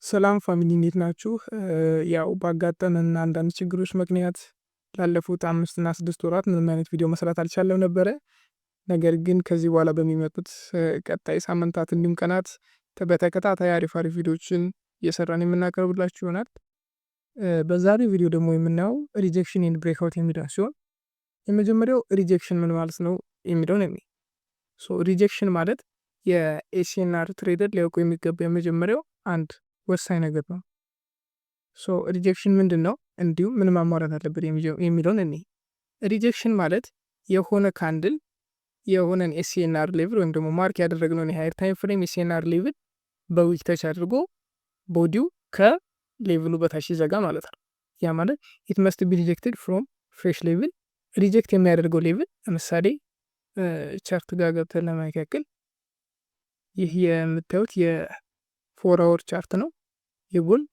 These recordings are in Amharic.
ሰላም ፋሚሊ እንዴት ናችሁ? ያው ባጋጠመን አንዳንድ ችግሮች ምክንያት ላለፉት 5 እና 6 ወራት ምንም አይነት ቪዲዮ መስራት አልቻልንም ነበረ። ነገር ግን ከዚህ በኋላ በሚመጡት ቀጣይ ሳምንታት እንዲሁም ቀናት በተከታታይ አሪፍ ቪዲዮዎችን እየሰራን የምናቀርብላችሁ ይሆናል። በዛሬው ቪዲዮ ደግሞ የምናየው ሪጀክሽን ኤንድ ብሬክአውት የሚለውን ሲሆን የመጀመሪያው ሪጀክሽን ምን ማለት ነው የሚለውን ሪጀክሽን ማለት የኤሲኤንአር ትሬደር ሊያውቁ የሚገባ የመጀመሪያው አንድ ወሳኝ ነገር ነው። ሪጀክሽን ምንድን ነው እንዲሁም ምን ማሟላት አለበት የሚለውን ሪጀክሽን ማለት የሆነ ካንድል የሆነን ኤሲኤንአር ሌቭል ወይም ደግሞ ማርክ ያደረግነውን የሃየር ታይም ፍሬም ኤሲኤንአር ሌቭል በዊክ ተች አድርጎ ቦዲው ከሌቭሉ በታች ይዘጋ ማለት ነው። ያ ማለት ኢት መስት ቢ ሪጀክትድ ፍሮም ፍሬሽ ሌቭል። ሪጀክት የሚያደርገው ሌቭል ለምሳሌ ቻርት ጋር ገብተን ለማየት ያክል ይህ የምታዩት የ4 አወር ቻርት ነው የጎልድ።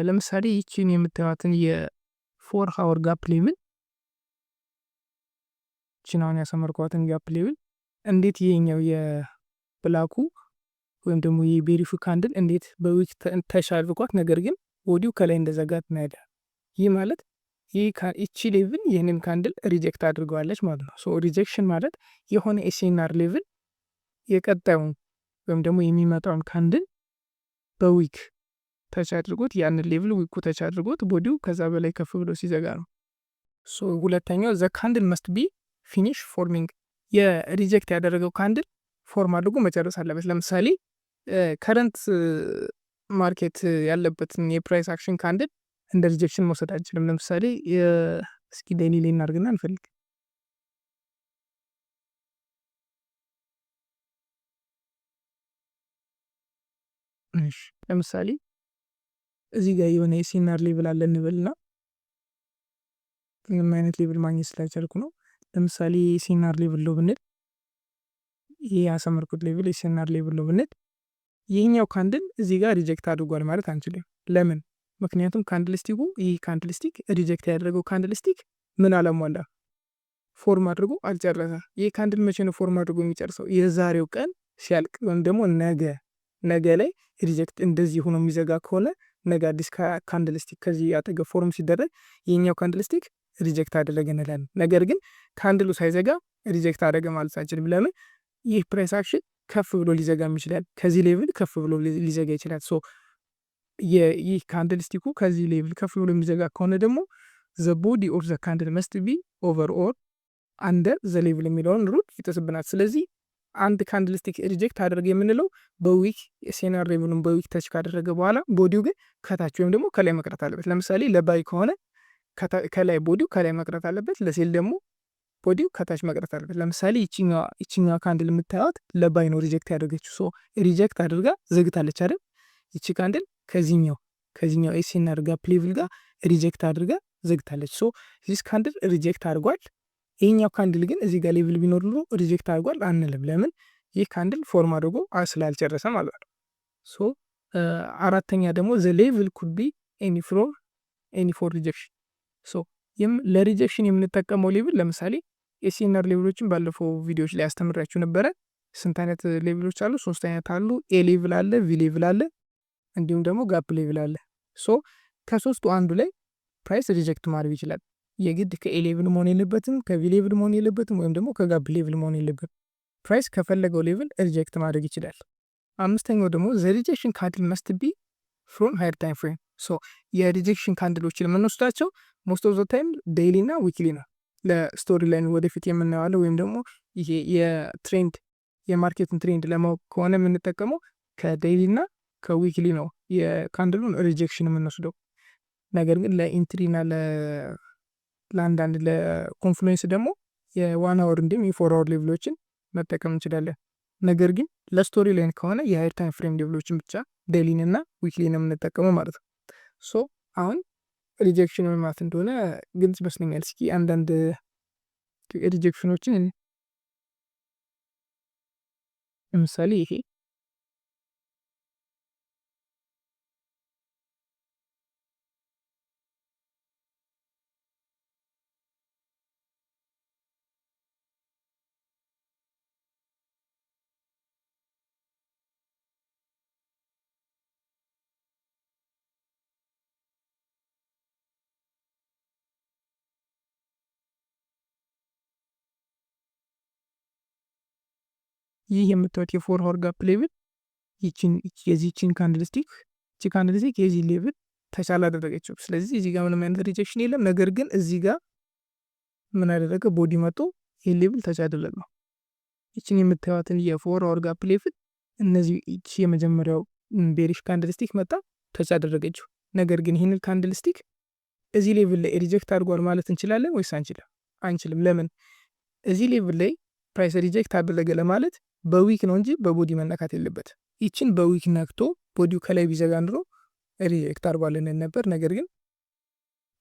ለምሳሌ ይቺን የምታዩትን የ4 አወር ጋፕ ሌቭል ችናውን ያሰመርኳትን ጋፕ ሌቭል እንዴት ይሄኛው የብላኩ ወይም ደግሞ የቤሪፉ ካንድል እንዴት በዊክ ተሻልኳት ነገር ግን ቦዲው ከላይ እንደዘጋት እናያለን። ይህ ማለት ይቺ ሌቭል ይህንን ካንድል ሪጀክት አድርገዋለች ማለት ነው። ሪጀክሽን ማለት የሆነ ኤሲኤንአር ሌቭል የቀጣዩን ወይም ደግሞ የሚመጣውን ካንድል በዊክ ተች አድርጎት ያንን ሌቭል ዊኩ ተች አድርጎት ቦዲው ከዛ በላይ ከፍ ብሎ ሲዘጋ ነው። ሁለተኛው ዘ ካንድል መስት ቢ ፊኒሽ ፎርሚንግ። የሪጀክት ያደረገው ካንድል ፎርም አድርጎ መጨረስ አለበት። ለምሳሌ ከረንት ማርኬት ያለበትን የፕራይስ አክሽን ካንድል እንደ ሪጀክሽን መውሰድ አንችልም። ለምሳሌ እስኪ ዴይሊ ላይ እናድርግና እንፈልግ። ለምሳሌ እዚህ ጋር የሆነ የሲናር ሌቭል አለ እንበልና ምንም አይነት ሌቭል ማግኘት ስላልቻልኩ ነው። ለምሳሌ የሲናር ሌቭል ነው ብንል ይህ ያሰመርኩት ሌቭል የሲናር ሌቭል ነው ብንል ይህኛው ካንድል እዚህ ጋር ሪጀክት አድርጓል ማለት አንችልም። ለምን? ምክንያቱም ካንድልስቲኩ ይህ ካንድልስቲክ ሪጀክት ያደረገው ካንድልስቲክ ምን አላሟላ ፎርም አድርጎ አልጨረሰ። ይህ ካንድል መቼ ነው ፎርም አድርጎ የሚጨርሰው? የዛሬው ቀን ሲያልቅ ወይም ደግሞ ነገ ላይ ሪጀክት እንደዚህ ሆኖ የሚዘጋ ከሆነ ነገ አዲስ ካንድልስቲክ ከዚህ አጠገብ ፎርም ሲደረግ የኛው ካንድልስቲክ ሪጀክት አደረገ እንላለን። ነገር ግን ካንድሉ ሳይዘጋ ሪጀክት አደረገ ማለት አንችልም። ለምን? ይህ ፕራይስ አክሽን ከፍ ብሎ ሊዘጋም ይችላል። ከዚህ ሌቭል ከፍ ብሎ ሊዘጋ ይችላል። ይህ ካንድልስቲኩ ከዚህ ሌቭል ከፍ ብሎ የሚዘጋ ከሆነ ደግሞ ዘ ቦዲ ኦፍ ዘ ካንድል መስት ቢ ኦቨር ኦር አንደር ዘ ሌቭል የሚለውን ሩል ይጥስብናል። ስለዚህ አንድ ካንድልስቲክ ሪጀክት አደረገ የምንለው በዊክ የሴናር ሌቭሉን በዊክ ተች ካደረገ በኋላ ቦዲው ግን ከታች ወይም ደግሞ ከላይ መቅረት አለበት። ለምሳሌ ለባይ ከሆነ ከላይ ቦዲው ከላይ መቅረት አለበት፣ ለሴል ደግሞ ቦዲው ከታች መቅረት አለበት። ለምሳሌ ይችኛዋ ካንድል የምታዩት ለባይ ነው ሪጀክት ያደረገችው። ሪጀክት አድርጋ ዘግታለች አይደል? ይቺ ካንድል ከዚህኛው ኤሲኤንአር ጋፕ ሌቭል ጋር ሪጀክት አድርጋ ዘግታለች። ዚስ ካንድል ሪጀክት አድርጓል። ይህኛው ካንድል ግን እዚህ ጋር ሌቭል ቢኖር ኑሮ ሪጀክት አድርጓል አንልም። ለምን? ይህ ካንድል ፎርም አድርጎ ስላልጨረሰ ማለት ነው። አራተኛ ደግሞ ዘ ሌቭል ኩድ ቢ ኤኒ ፎር ሪጀክሽን። ለሪጀክሽን የምንጠቀመው ሌቭል ለምሳሌ ኤሲኤንአር ሌቭሎችን ባለፈው ቪዲዮዎች ላይ ያስተምራችሁ ነበረ። ስንት አይነት ሌቭሎች አሉ? 3 አይነት አሉ። ኤ ሌቭል አለ፣ ቪ ሌቭል አለ፣ እንዲሁም ደግሞ ጋፕ ሌቭል አለ። ከሶስቱ አንዱ ላይ ፕራይስ ሪጀክት ማድረግ ይችላል። የግድ ከኤ ሌቭል መሆን የለበትም፣ ከቪ ሌቭል መሆን የለበትም፣ ወይም ደግሞ ከጋፕ ሌቭል መሆን የለበትም። ፕራይስ ከፈለገው ሌቭል ሪጀክት ማድረግ ይችላል። አምስተኛው ደግሞ ዘ ሪጀክሽን ካንድል መስት ቢ ፍሮም ሃየር ታይም ፍሬም። የሪጀክሽን ካንድሎችን የምንወስዳቸው ሞስት ኦፍ ዘ ታይም ዴይሊ እና ዊክሊ ነው። ለስቶሪ ላይን ወደፊት የምናየዋለው ወይም ደግሞ ይሄ የትሬንድ የማርኬትን ትሬንድ ለማወቅ ከሆነ የምንጠቀመው ከዴይሊ እና ከዊክሊ ነው የካንድሉን ሪጀክሽን የምንወስደው። ነገር ግን ለኢንትሪና ለአንዳንድ ለኮንፍሉዌንስ ደግሞ የ1 አወር እንዲሁም የ4 አወር ሌቭሎችን መጠቀም እንችላለን። ነገር ግን ለስቶሪ ላይን ከሆነ የሃየር ታይም ፍሬም ሌቭሎችን ብቻ ዴይሊን እና ዊክሊን የምንጠቀመው ማለት ነው። አሁን ሪጀክሽን ማለት እንደሆነ ግልጽ ይመስለኛል። እስኪ አንዳንድ ሪጀክሽኖችን ለምሳሌ ይሄ ይህ የምታዩት የፎር አወር ጋፕ ሌቭል የዚህችን ካንድልስቲክ የዚህ ሌቭል ተች አላደረገችው። ስለዚህ እዚህ ጋር ምንም አይነት ሪጀክሽን የለም። ነገር ግን እዚህ ጋር ምን አደረገ? ቦዲ መጥቶ ይህ ሌቭል ተች አደረገው። ይችን የምታዩትን የፎር አወር ጋፕ ሌቭል እነዚህ የመጀመሪያው ቤሪሽ ካንድልስቲክ መጣ ተች አደረገችው። ነገር ግን ይህንን ካንድልስቲክ እዚህ ሌቭል ላይ ሪጀክት አድርጓል ማለት እንችላለን ወይስ አንችልም? ለምን? እዚህ ሌቭል ላይ ፕራይስ ሪጀክት አደረገ ለማለት በዊክ ነው እንጂ በቦዲ መነካት የለበት። ይችን በዊክ ነክቶ ቦዲው ከላይ ቢዘጋ ኑሮ ሪጀክት አድርጓልን ነበር። ነገር ግን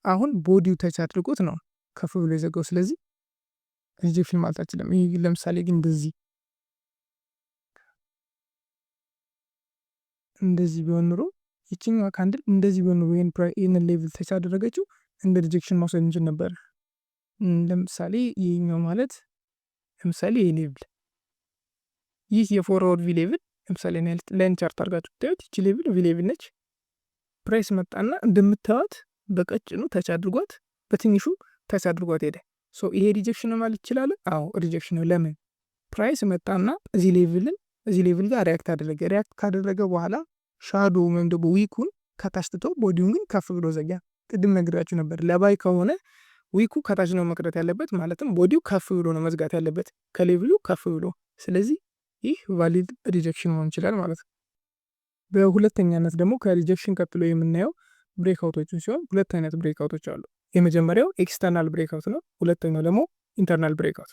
አሁን ቦዲው ተች አድርጎት ነው ከፍ ብሎ የዘጋው። ስለዚህ ሪጀክሽን ማለት አችልም። ይህ ለምሳሌ ግን እንደዚህ ቢሆን ኑሮ ይችኛዋ ካንድል እንደዚህ ቢሆን ኑሮ ይህንን ሌቭል ተች አደረገችው እንደ ሪጀክሽን መውሰድ እንችል ነበር። ለምሳሌ ይህኛው ማለት ለምሳሌ ይህ ሌቭል ይህ የፎር አወር ቪ ሌቭል ለምሳሌ ላይን ቻርት አድርጋችሁ ብታዩት ይቺ ሌቭል ቪ ሌቭል ነች። ፕራይስ መጣና እንደምታዩት በቀጭኑ ተች አድርጓት በትንሹ ተች አድርጓት ሄደ። ይሄ ሪጀክሽን ነው ማለት ይችላል? አዎ ሪጀክሽን ነው። ለምን? ፕራይስ መጣና እዚህ ሌቭል ጋር ሪያክት አደረገ። ሪያክት ካደረገ በኋላ ሻዶ ወይም ደግሞ ዊኩን ከታች ትቶ ቦዲውን ግን ከፍ ብሎ ዘጋ። ቅድም ነግራችሁ ነበር። ለባይ ከሆነ ዊኩ ከታች ነው መቅረት ያለበት፣ ማለትም ቦዲው ከፍ ብሎ ነው መዝጋት ያለበት ከሌቭሉ ከፍ ብሎ። ስለዚህ ይህ ቫሊድ ሪጀክሽን መሆን ይችላል ማለት ነው። በሁለተኛነት ደግሞ ከሪጀክሽን ቀጥሎ የምናየው ብሬክአውቶችን ሲሆን ሁለት አይነት ብሬክአውቶች አሉ። የመጀመሪያው ኤክስተርናል ብሬክአውት ነው። ሁለተኛው ደግሞ ኢንተርናል ብሬክአውት።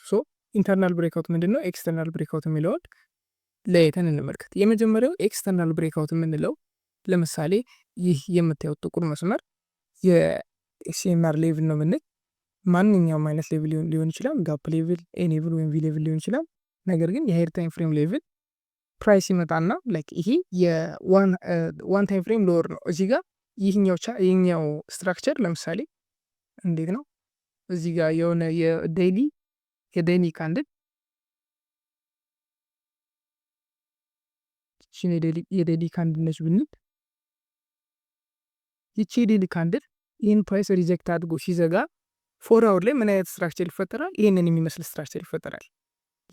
ኢንተርናል ብሬክአውት ምንድን ነው? ኤክስተርናል ብሬክአውት የሚለውን ለይተን እንመልከት። የመጀመሪያው ኤክስተርናል ብሬክአውት የምንለው ለምሳሌ ይህ የምታዩት ጥቁር መስመር የሲኤምአር ሌቭል ነው ምንል ማንኛውም አይነት ሌቭል ሊሆን ይችላል። ጋፕ ሌቭል፣ ኤ ሌቭል ወይም ቪ ሌቭል ሊሆን ይችላል። ነገር ግን የሄድ ታይም ፍሬም ሌቭል ፕራይስ ይመጣና ላይክ ይሄ የዋን ታይም ፍሬም ሎወር ነው። እዚህ ጋር ይህኛው ስትራክቸር ለምሳሌ እንዴት ነው? እዚህ ጋር የሆነ የዴይሊ ካንድል የዴይሊ ካንድል ነች ብንል ይቺ የዴይሊ ካንድል ይህን ፕራይስ ሪጀክት አድርጎ ሲዘጋ ፎር አወር ላይ ምን አይነት ስትራክቸር ይፈጠራል? ይህንን የሚመስል ስትራክቸር ይፈጠራል።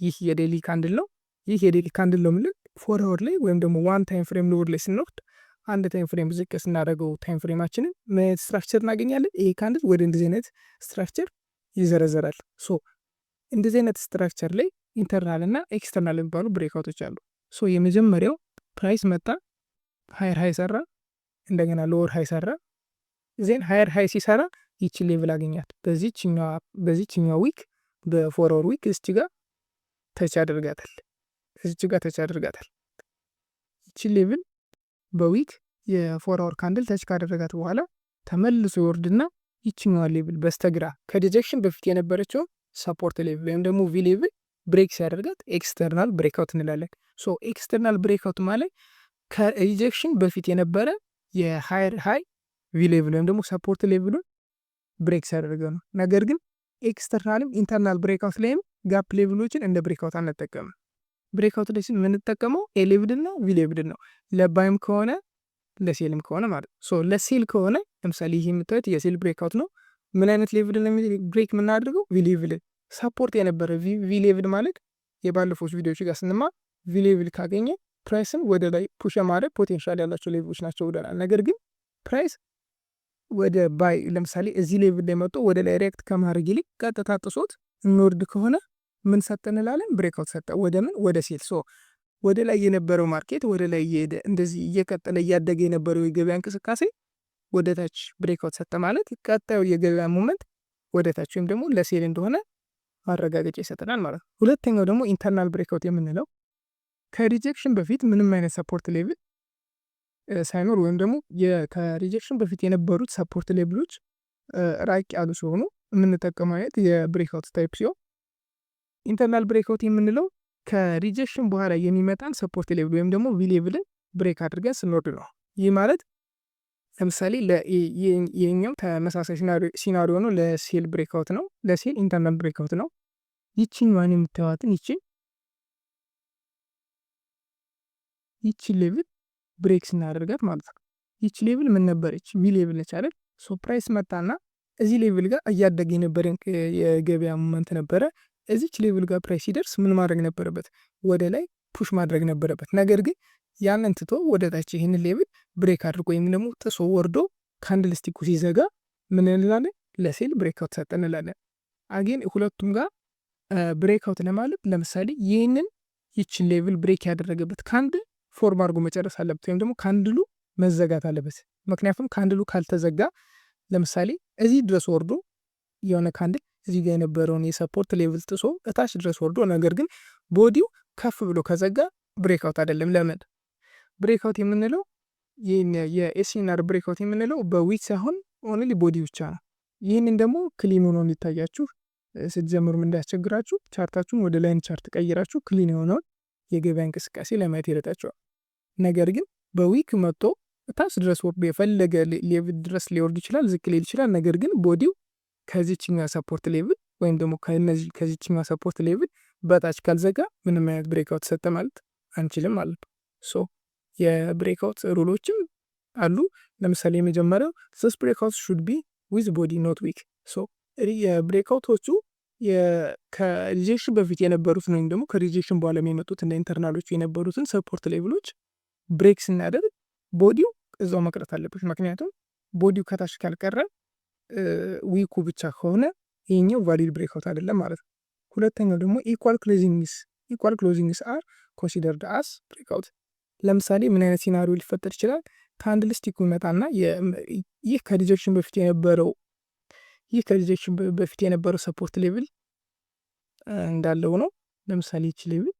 ይህ የዴይሊ ካንድል ነው። ይህ የዴይሊ ካንድል ነው የምንል ፎር አወር ላይ ወይም ደግሞ ዋን ታይም ፍሬም ሎወር ላይ ስንወርድ አንድ ታይም ፍሬም ዝቅ ስናደርገው ታይም ፍሬማችንን ምን አይነት ስትራክቸር እናገኛለን? ይሄ ካንድል ወደ እንደዚህ አይነት ስትራክቸር ይዘረዘራል። እንደዚህ አይነት ስትራክቸር ላይ ኢንተርናል እና ኤክስተርናል የሚባሉ ብሬክአውቶች አሉ። የመጀመሪያው ፕራይስ መጣ፣ ሃየር ሃይ ሰራ፣ እንደገና ሎወር ሃይ ሰራ፣ ዜን ሃየር ሃይ ሲሰራ ይችን ሌቭል አገኛት። በዚህኛው ዊክ በፎር አወር ዊክ እዚች ጋር ተች ያደርጋታል። ይችን ሌቭል በዊክ የፎር አወር ካንድል ተች ካደረጋት በኋላ ተመልሶ ይወርድና ይችኛዋ ሌቭል በስተግራ ከሪጀክሽን በፊት የነበረችው ሰፖርት ሌቭል ወይም ደግሞ ቪ ሌቭል ብሬክ ሲያደርጋት ኤክስተርናል ብሬክአውት እንላለን። ኤክስተርናል ብሬክአውት ማለት ከሪጀክሽን በፊት የነበረ የሃየር ሃይ ቪ ሌቭል ወይም ደግሞ ሰፖርት ሌቭሉን ብሬክ ሲያደርገ ነው። ነገር ግን ኤክስተርናልም ኢንተርናል ብሬክአውት ላይም ጋፕ ሌቭሎችን እንደ ብሬክአውት አንጠቀምም። ብሬክአውት ላይ የምንጠቀመው ኤ ሌቭል እና ቪ ሌቭል ነው። ለባይም ከሆነ ለሴልም ከሆነ ማለት ነው። ለሴል ከሆነ ለምሳሌ ይህ የምታዩት የሴል ብሬክአውት ነው። ምን አይነት ሌቭል ብሬክ የምናደርገው? ቪ ሌቭል ሰፖርት የነበረ ቪ ሌቭል ማለት የባለፉት ቪዲዮዎች ጋር ስንማር ቪ ሌቭል ካገኘ ፕራይስን ወደ ላይ ፑሽ የማድረግ ፖቴንሻል ያላቸው ሌቭሎች ናቸው ብለናል። ነገር ግን ፕራይስ ወደ ባይ ለምሳሌ እዚህ ሌቭል ላይ መጥቶ ወደ ላይ ሪያክት ከማድረግ ይልቅ ቀጥታ ጥሶት የሚወርድ ከሆነ ምን ሰጠ እንላለን? ብሬክአውት ሰጠ። ወደ ምን? ወደ ሴል። ወደ ላይ የነበረው ማርኬት ወደ ላይ እየሄደ እንደዚህ እየቀጠለ እያደገ የነበረው የገበያ እንቅስቃሴ ወደ ታች ብሬክአውት ሰጠ ማለት ቀጣዩ የገበያ ሙመንት ወደ ታች ወይም ደግሞ ለሴል እንደሆነ ማረጋገጫ ይሰጠናል ማለት ነው። ሁለተኛው ደግሞ ኢንተርናል ብሬክአውት የምንለው ከሪጀክሽን በፊት ምንም አይነት ሰፖርት ሌቭል ሳይኖር ወይም ደግሞ ከሪጀክሽን በፊት የነበሩት ሰፖርት ሌቭሎች ራቅ ያሉ ሲሆኑ የምንጠቀመው አይነት የብሬክአውት ታይፕ ሲሆን ኢንተርናል ብሬክአውት የምንለው ከሪጀክሽን በኋላ የሚመጣን ሰፖርት ሌቭል ወይም ደግሞ ቪ ሌቭልን ብሬክ አድርገን ስንወርድ ነው። ይህ ማለት ለምሳሌ ይህኛው ተመሳሳይ ሲናሪዮ ነው። ለሴል ብሬክአውት ነው። ለሴል ኢንተርናል ብሬክአውት ነው። ይቺኛዋን የምታዩትን ይቺ ሌቭል ብሬክ ስናደርጋት ማለት ነው። ይቺ ሌቭል ምን ነበረች? ቪ ሌቭል ነች አይደል? ፕራይስ መጣና እዚህ ሌቭል ጋር እያደገ የነበረ የገበያ ሞመንት ነበረ። እዚች ሌቭል ጋር ፕራይስ ሲደርስ ምን ማድረግ ነበረበት? ወደ ላይ ፑሽ ማድረግ ነበረበት። ነገር ግን ያንን ትቶ ወደ ታች ይህንን ሌቭል ብሬክ አድርጎ ወይም ደግሞ ጥሶ ወርዶ ካንድል ስቲኩ ሲዘጋ ምን እንላለን? ለሴል ብሬክአውት ሰጠ እንላለን። አጌን ሁለቱም ጋር ብሬክአውት ለማለት ለምሳሌ ይችን ሌቭል ብሬክ ያደረገበት ካንድል ፎርም አድርጎ መጨረስ አለበት፣ ወይም ደግሞ ካንድሉ መዘጋት አለበት። ምክንያቱም ካንድሉ ካልተዘጋ ለምሳሌ እዚህ ድረስ ወርዶ የሆነ ካንድል እዚህ ጋር የነበረውን የሰፖርት ሌቭል ጥሶ እታች ድረስ ወርዶ ነገር ግን ቦዲው ከፍ ብሎ ከዘጋ ብሬክአውት አይደለም። ለምን? ብሬክአውት የምንለው የኤስኤንአር ብሬክአውት የምንለው በዊክ ሳይሆን ኦንሊ ቦዲ ብቻ ነው። ይህንን ደግሞ ክሊን ሆኖ እንዲታያችሁ ስትጀምሩም እንዳያስቸግራችሁ ቻርታችሁን ወደ ላይን ቻርት ቀይራችሁ ክሊን የሆነውን የገበያ እንቅስቃሴ ለማየት ይረዳቸዋል። ነገር ግን በዊክ መጥቶ ታች ድረስ ወርዶ የፈለገ ሌቭል ድረስ ሊወርድ ይችላል፣ ዝቅ ሊል ይችላል። ነገር ግን ቦዲው ከዚችኛ ሰፖርት ሌቭል ወይም ደግሞ ከዚችኛ ሰፖርት ሌቭል በታች ካልዘጋ ምንም አይነት ብሬክአውት ሰጠ ማለት አንችልም ማለት ነው። ሶ የብሬክአውት ሩሎችም አሉ። ለምሳሌ የመጀመሪያው ዚስ ብሬክአውት ሹድ ቢ ዊዝ ቦዲ ኖት ዊክ። ሶ የብሬክአውቶቹ ከሪጀክሽን በፊት የነበሩትን ወይም ደግሞ ከሪጀክሽን በኋላ የመጡት እንደ ኢንተርናሎቹ የነበሩትን ሰፖርት ሌቭሎች ብሬክ ስናደርግ ቦዲው እዛው መቅረት አለበት። ምክንያቱም ቦዲው ከታች ካልቀረ ዊኩ ብቻ ከሆነ ይሄኛው ቫሊድ ብሬክአውት አይደለም ማለት ነው። ሁለተኛው ደግሞ ኢኳል ክሎዚንግስ አር ኮንሲደርድ አስ ብሬክአውት። ለምሳሌ ምን አይነት ሲናሪዮ ሊፈጠር ይችላል? ካንድል ስቲኩ ይመጣና ይህ ከሪጀክሽን በፊት የነበረው ሰፖርት ሌቭል እንዳለው ነው። ለምሳሌ ይች ሌቭል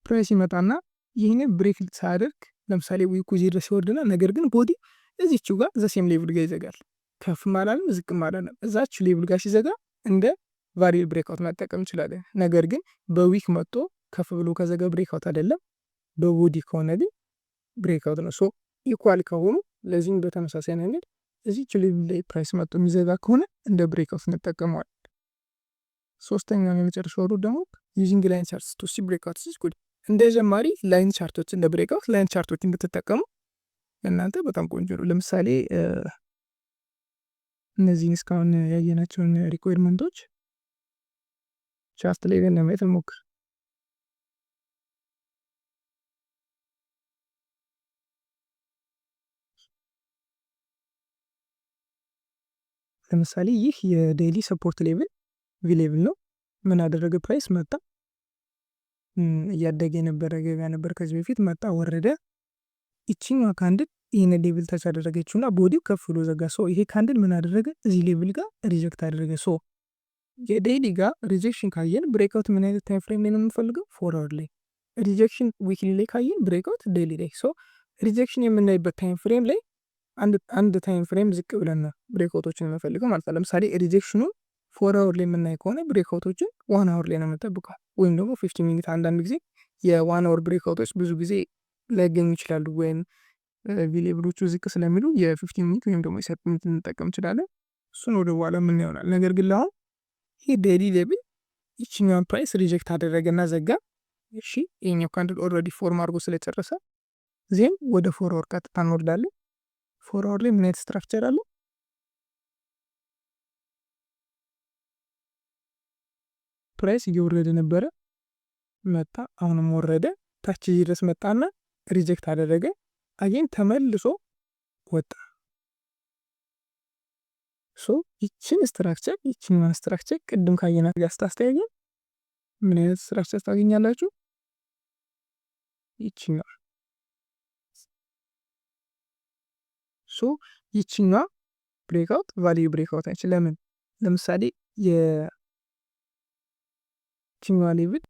ፕራይስ ይመጣና ይህንን ብሬክ ሳያደርግ ለምሳሌ ዊኩ እዚህ ድረስ ይወርድና ነገር ግን ቦዲ እዚችው ጋር ዘሴም ሌቭል ጋር ይዘጋል። ከፍ ማላለም ዝቅ ማላለም እዛች ሌቭል ጋር ሲዘጋ እንደ ቫሪል ብሬክአውት መጠቀም እንችላለን። ነገር ግን በዊክ መጥቶ ከፍ ብሎ ከዘጋ ብሬክአውት አይደለም፣ በቦዲ ከሆነ ግን ብሬክአውት ነው። ሶ ኢኳል ከሆኑ ለዚህም በተመሳሳይ ነገር እዚች ሌቭል ላይ ፕራይስ መጥቶ የሚዘጋ ከሆነ እንደ ብሬክአውት እንጠቀመዋል። ሶስተኛው የመጨረሻው ሩል ደግሞ ዩዚንግ ላይን ቻርትስ ቱ ሲ ብሬክአውትስ ኢዝ ጉድ። እንደ ጀማሪ ላይን ቻርቶች እንደ ብሬክአውት ላይን ቻርቶች እንድትጠቀሙ እናንተ በጣም ቆንጆ ነው። ለምሳሌ እነዚህን እስካሁን ያየናቸውን ሪኳየርመንቶች ቻርት ላይ ግን ለማየት እንሞክር። ለምሳሌ ይህ የዴይሊ ሰፖርት ሌቭል ቪ ሌቭል ነው። ምን አደረገ? ፕራይስ መጣ፣ እያደገ የነበረ ገበያ ነበር ከዚህ በፊት መጣ፣ ወረደ። ይችኛዋ ካንድል ይህን ሌቭል ታች አደረገችውና ቦዲው ከፍ ብሎ ዘጋ። ሶ ይሄ ካንድል ምን አደረገ? እዚህ ሌቭል ጋር ሪጀክት አደረገ። ሶ የዴይሊ ጋር ሪጀክሽን ካየን ብሬክአውት ምን አይነት ታይም ፍሬም ላይ ነው የምንፈልገው? ፎርወርድ ላይ። ሪጀክሽን ዊክሊ ላይ ካየን ብሬክአውት ዴይሊ ላይ። ሶ ሪጀክሽን የምናይበት ታይም ፍሬም ላይ አንድ ታይም ፍሬም ዝቅ ብለን ብሬክአውቶችን የምንፈልገው ማለት ነው። ለምሳሌ ሪጀክሽኑን 4 አወር ላይ የምናይ ከሆነ ብሬክአውቶችን 1 አወር ላይ ነው የምንጠብቀው፣ ወይም ደግሞ 50 ሚኒት። አንዳንድ ጊዜ የ1 አወር ብሬክአውቶች ብዙ ጊዜ ላይገኙ ይችላሉ፣ ወይም ቪሌብሎቹ ዝቅ ስለሚሉ የ50 ሚኒት ወይም ደግሞ የ30 ሚኒት ልንጠቀም እንችላለን። እሱን ወደ በኋላ ምን ይሆናል። ነገር ግን ለአሁን ይህ ዴይሊ ሌብል ይችኛውን ፕራይስ ሪጀክት አደረገና ዘጋ። እሺ ይሄኛው ካንድል ኦልሬዲ ፎርም አድርጎ ስለጨረሰ ዜን ወደ 4 አወር ቀጥታ እንወርዳለን። 4 አወር ላይ ምን አይነት ስትራክቸር አለ? ፕራይስ እየወረደ ነበረ፣ መጣ፣ አሁንም ወረደ፣ ታች ድረስ መጣና ሪጀክት አደረገ። አጌን ተመልሶ ወጣ። ሶ ይችን ስትራክቸር ቅድም ካየናት ጋር ስታስተያየን ምን አይነት ስትራክቸር ታገኛላችሁ? ይችኛዋ። ሶ ይችኛዋ ብሬክአውት ቫሊዩ ብሬክአውት አይች። ለምን? ለምሳሌ የችኛዋ ሌቭል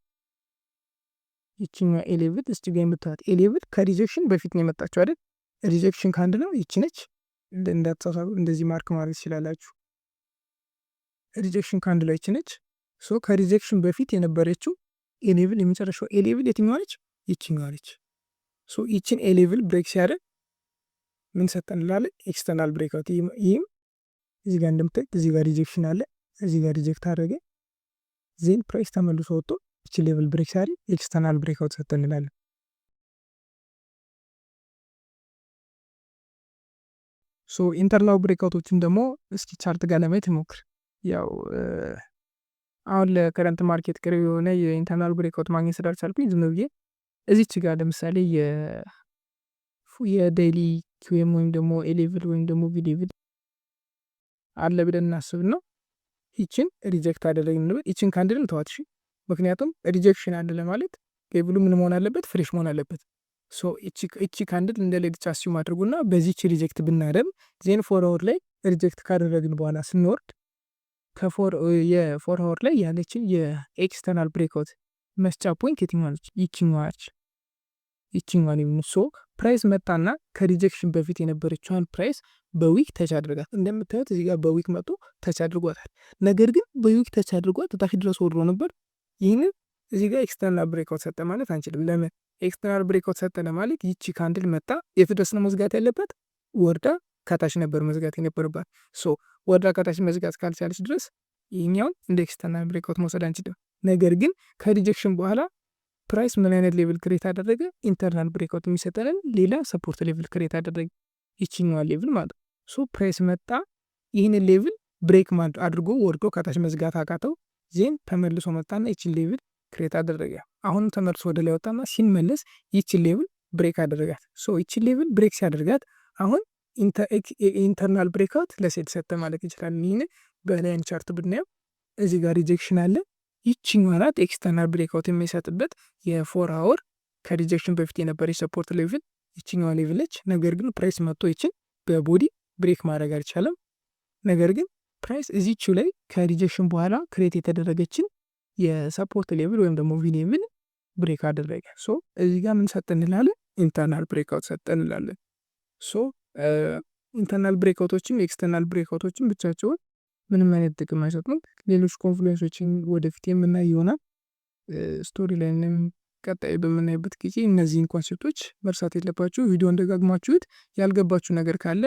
ይችኛዋ ኤሌቭል እስቲ ጋር የምታዩት ኤሌቭል ከሪጀክሽን በፊት ነው የመጣችው አይደል? ሪጀክሽን ካንድ ነው ይቺ ነች። እንዳትሳሳቱ እንደዚህ ማርክ ማድረግ ትችላላችሁ። ሪጀክሽን ካንድ ላይ ይቺ ነች። ሶ ከሪጀክሽን በፊት የነበረችው ኤሌቭል የመጨረሻው ኤሌቭል የትኛዋ ነች? ይችኛዋ ነች። ሶ ይችን ኤሌቭል ብሬክ ሲያደርግ ምን ሰጠን እንላለን? ኤክስተርናል ብሬክአውት። ይህም እዚህ ጋር እንደምታዩት እዚህ ጋር ሪጀክሽን አለ፣ እዚህ ጋር ሪጀክት አደረገ፣ ዜን ፕራይስ ተመልሶ ወጥቶ ይቺ ሌቭል ብሬክ ሲያደርግ ኤክስተርናል ብሬክአውት ሰጠን እንላለን። ሶ ኢንተርናል ብሬክአውቶችን ደግሞ እስኪ ቻርት ጋር ለማየት እንሞክር። ያው አሁን ለከረንት ማርኬት ቅርብ የሆነ የኢንተርናል ብሬክአውት ማግኘት ስላልቻልኩኝ ዝም ብዬ እዚች ጋር ለምሳሌ የዴይሊ ኪውኤም ወይም ደግሞ ኤሌቭል ወይም ደግሞ ቪሌቭል አለ ብለን እናስብና ይችን ሪጀክት አደረግን እንበል። ይችን ካንድል ተዋት እሺ። ምክንያቱም ሪጀክሽን አለ ለማለት ሌቭሉ ምን መሆን አለበት? ፍሬሽ መሆን አለበት። ሶ እቺ ካንድል እንደሌለች አስዩም አድርጉና በዚች ሪጀክት ብናደርግ ዜን 4 አወር ላይ ሪጀክት ካደረግን በኋላ ስንወርድ የ4 አወር ላይ ያለችን የኤክስተርናል ብሬክአውት መስጫ ፖይንት የትኛዋ ነች? ይችኛዋ ነው። ሶ ፕራይስ መጣና ከሪጀክሽን በፊት የነበረችዋን ፕራይስ በዊክ ተች አድርጋት። እንደምታዩት እዚህ ጋር በዊክ መጥቶ ተች አድርጓታል። ነገር ግን በዊክ ተች አድርጓት ታች ድረስ ወርዶ ነበር። ይህንን እዚህ ጋር ኤክስተርናል ብሬክአውት ሰጠ ማለት አንችልም። ለምን ኤክስተርናል ብሬክአውት ሰጠ ለማለት ይቺ ካንድል መጣ የት ድረስ ነው መዝጋት ያለበት? ወርዳ ከታች ነበር መዝጋት የነበረባት። ሶ ወርዳ ከታች መዝጋት ካልቻለች ድረስ ይህኛውን እንደ ኤክስተርናል ብሬክአውት መውሰድ አንችልም። ነገር ግን ከሪጀክሽን በኋላ ፕራይስ ምን አይነት ሌቭል ክሬት አደረገ? ኢንተርናል ብሬክአውት የሚሰጠንን ሌላ ሰፖርት ሌቭል ክሬት አደረገ። ይችኛዋ ሌቭል ማለት ሶ ፕራይስ መጣ ይህንን ሌቭል ብሬክ አድርጎ ወርዶ ከታች መዝጋት አቃተው። ዜን ተመልሶ መጣና ይችን ሌቭል ክሬት አደረገ። አሁንም ተመልሶ ወደ ላይ ወጣና ሲመለስ ይችን ሌቭል ብሬክ አደረጋት። ሶ ይችን ሌቭል ብሬክ ሲያደርጋት አሁን ኢንተርናል ብሬክአውት ለሴል ሰጠ ማለት ይችላል። ይህን በላይን ቻርት ብናየው እዚህ ጋር ሪጀክሽን አለ። ይችኛዋ ናት ኤክስተርናል ብሬክአውት የሚሰጥበት የ4 አወር ከሪጀክሽን በፊት የነበረ የሰፖርት ሌቭል ይችኛዋ ሌቭል ነች። ነገር ግን ፕራይስ መጥቶ ይችን በቦዲ ብሬክ ማድረግ አልቻለም። ነገር ግን ፕራይስ እዚቹ ላይ ከሪጀክሽን በኋላ ክሬት የተደረገችን የሰፖርት ሌቭል ወይም ደግሞ ቪ ሌቭል ብሬክ አደረገ። ሶ እዚህ ጋር ምን ሰጠ እንላለን? ኢንተርናል ብሬክአውት ሰጠ እንላለን። ሶ ኢንተርናል ብሬክአውቶችም ኤክስተርናል ብሬክአውቶችም ብቻቸውን ምንም አይነት ጥቅም አይሰጡም። ሌሎች ኮንፍሉንሶችን ወደፊት የምናይ ይሆናል። ስቶሪ ላይንም ቀጣይ በምናይበት ጊዜ እነዚህን ኮንሴፕቶች መርሳት የለባችሁ። ቪዲዮን ደጋግማችሁት ያልገባችሁ ነገር ካለ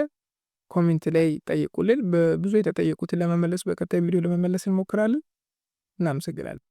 ኮሜንት ላይ ጠይቁልን። በብዙ የተጠየቁትን ለመመለስ በቀጣይ ቪዲዮ ለመመለስ እንሞክራለን። እናመሰግናለን።